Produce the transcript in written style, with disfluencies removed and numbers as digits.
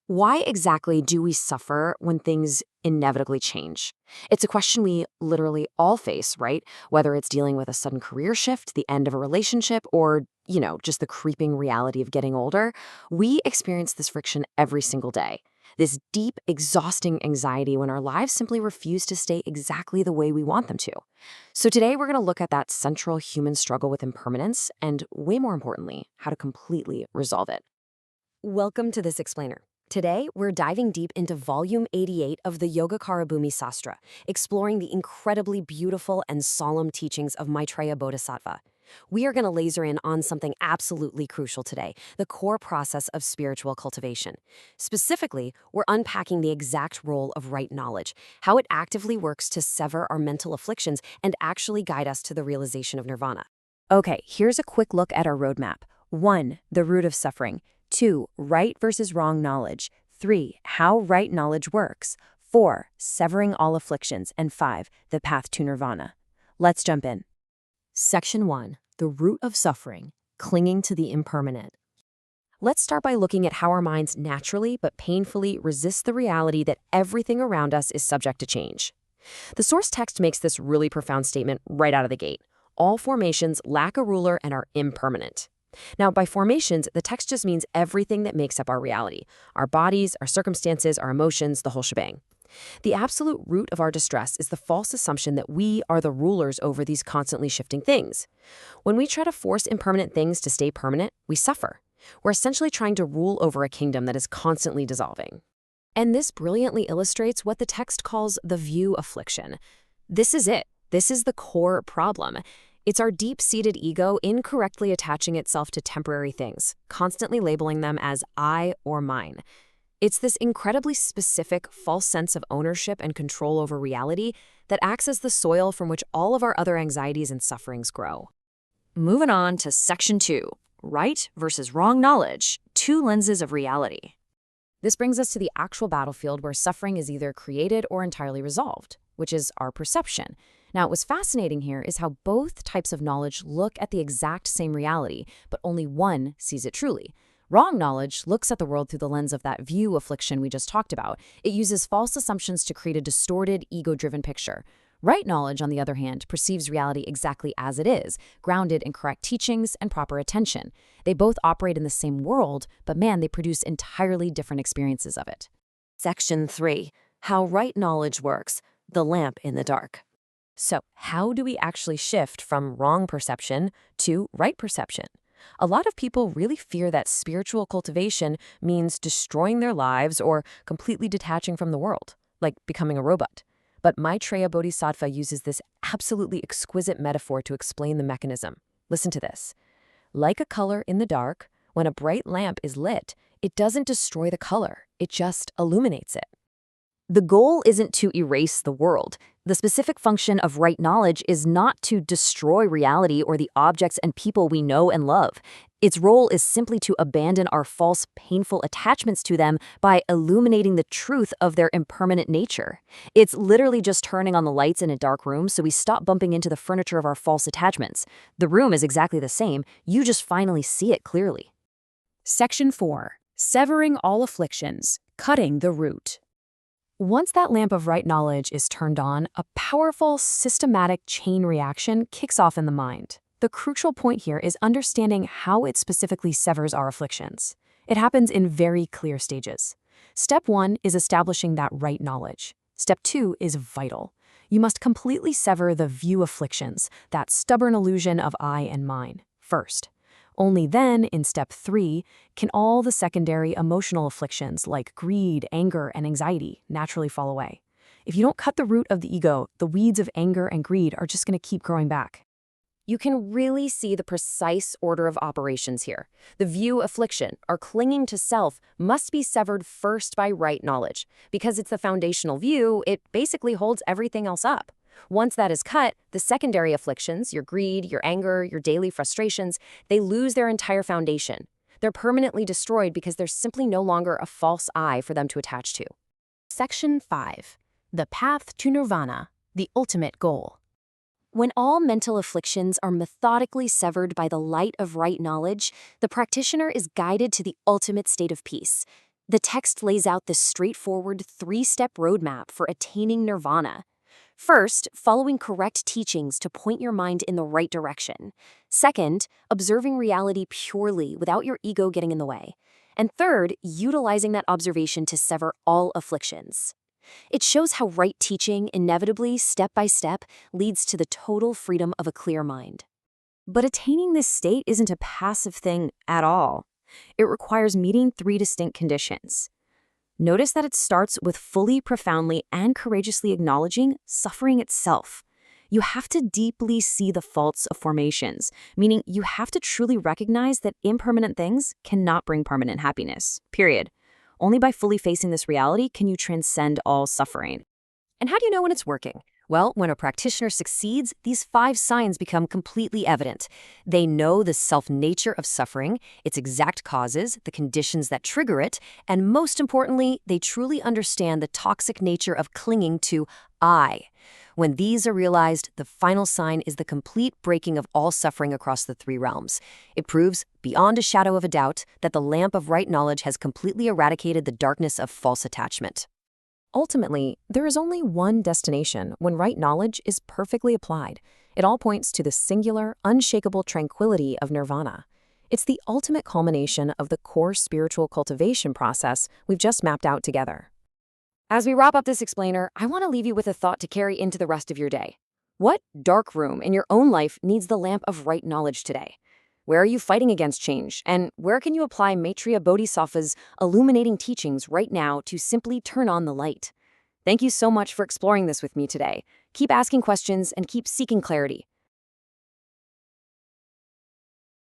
Why exactly do we suffer when things inevitably change? It's a question we literally all face, right? Whether it's dealing with a sudden career shift, the end of a relationship, or, just the creeping reality of getting older, we experience this friction every single day. This deep, exhausting anxiety when our lives simply refuse to stay exactly the way we want them to. So today we're going to look at that central human struggle with impermanence and, way more importantly, how to completely resolve it. Welcome to This Explainer. Today, we're diving deep into Volume 88 of the Yogacara Bhumi Sastra, exploring the incredibly beautiful and solemn teachings of Maitreya Bodhisattva. We are going to laser in on something absolutely crucial today, the core process of spiritual cultivation. Specifically, we're unpacking the exact role of right knowledge, how it actively works to sever our mental afflictions and actually guide us to the realization of nirvana. Okay, here's a quick look at our roadmap. 1. The root of suffering. 2. Right versus wrong knowledge. 3. How right knowledge works. 4. Severing all afflictions. And 5. The path to nirvana. Let's jump in. Section 1. The root of suffering. Clinging to the impermanent. Let's start by looking at how our minds naturally but painfully resist the reality that everything around us is subject to change. The source text makes this really profound statement right out of the gate. All formations lack a ruler and are impermanent. Now, by formations, the text just means everything that makes up our reality, our bodies, our circumstances, our emotions, the whole shebang. The absolute root of our distress is the false assumption that we are the rulers over these constantly shifting things. When we try to force impermanent things to stay permanent, we suffer. We're essentially trying to rule over a kingdom that is constantly dissolving. And this brilliantly illustrates what the text calls the view affliction. This is it. This is the core problem. It's our deep-seated ego incorrectly attaching itself to temporary things, constantly labeling them as I or mine. It's this incredibly specific, false sense of ownership and control over reality that acts as the soil from which all of our other anxieties and sufferings grow. Moving on to Section 2, Right versus Wrong Knowledge, Two Lenses of Reality. This brings us to the actual battlefield where suffering is either created or entirely resolved, which is our perception. Now, what's fascinating here is how both types of knowledge look at the exact same reality, but only one sees it truly. Wrong knowledge looks at the world through the lens of that view affliction we just talked about. It uses false assumptions to create a distorted, ego-driven picture. Right knowledge, on the other hand, perceives reality exactly as it is, grounded in correct teachings and proper attention. They both operate in the same world, but man, they produce entirely different experiences of it. Section 3. How right knowledge works. The lamp in the dark. So, how do we actually shift from wrong perception to right perception? A lot of people really fear that spiritual cultivation means destroying their lives or completely detaching from the world, like becoming a robot. But Maitreya Bodhisattva uses this absolutely exquisite metaphor to explain the mechanism. Listen to this. Like a color in the dark, when a bright lamp is lit, it doesn't destroy the color, it just illuminates it. The goal isn't to erase the world. The specific function of right knowledge is not to destroy reality or the objects and people we know and love. Its role is simply to abandon our false, painful attachments to them by illuminating the truth of their impermanent nature. It's literally just turning on the lights in a dark room so we stop bumping into the furniture of our false attachments. The room is exactly the same, you just finally see it clearly. Section 4. Severing all afflictions, cutting the root. Once that lamp of right knowledge is turned on, a powerful, systematic chain reaction kicks off in the mind. The crucial point here is understanding how it specifically severs our afflictions. It happens in very clear stages. Step 1 is establishing that right knowledge. Step 2 is vital. You must completely sever the view afflictions, that stubborn illusion of I and mine, first. Only then, in step 3, can all the secondary emotional afflictions like greed, anger, and anxiety naturally fall away. If you don't cut the root of the ego, the weeds of anger and greed are just going to keep growing back. You can really see the precise order of operations here. The view affliction, or clinging to self, must be severed first by right knowledge. Because it's the foundational view, it basically holds everything else up. Once that is cut, the secondary afflictions, your greed, your anger, your daily frustrations, they lose their entire foundation. They're permanently destroyed because there's simply no longer a false I for them to attach to. Section 5. The path to nirvana, the ultimate goal. When all mental afflictions are methodically severed by the light of right knowledge, the practitioner is guided to the ultimate state of peace. The text lays out the straightforward three-step roadmap for attaining nirvana. First, following correct teachings to point your mind in the right direction. Second, observing reality purely without your ego getting in the way. And third, utilizing that observation to sever all afflictions. It shows how right teaching, inevitably, step by step, leads to the total freedom of a clear mind. But attaining this state isn't a passive thing at all. It requires meeting three distinct conditions. Notice that it starts with fully, profoundly, and courageously acknowledging suffering itself. You have to deeply see the faults of formations, meaning you have to truly recognize that impermanent things cannot bring permanent happiness, period. Only by fully facing this reality can you transcend all suffering. And how do you know when it's working? Well, when a practitioner succeeds, these 5 signs become completely evident. They know the self-nature of suffering, its exact causes, the conditions that trigger it, and most importantly, they truly understand the toxic nature of clinging to I. When these are realized, the final sign is the complete breaking of all suffering across the 3 realms. It proves, beyond a shadow of a doubt, that the lamp of right knowledge has completely eradicated the darkness of false attachment. Ultimately, there is only one destination when right knowledge is perfectly applied. It all points to the singular, unshakable tranquility of nirvana. It's the ultimate culmination of the core spiritual cultivation process we've just mapped out together. As we wrap up this explainer, I want to leave you with a thought to carry into the rest of your day. What dark room in your own life needs the lamp of right knowledge today? Where are you fighting against change? And where can you apply Maitreya Bodhisattva's illuminating teachings right now to simply turn on the light? Thank you so much for exploring this with me today. Keep asking questions and keep seeking clarity.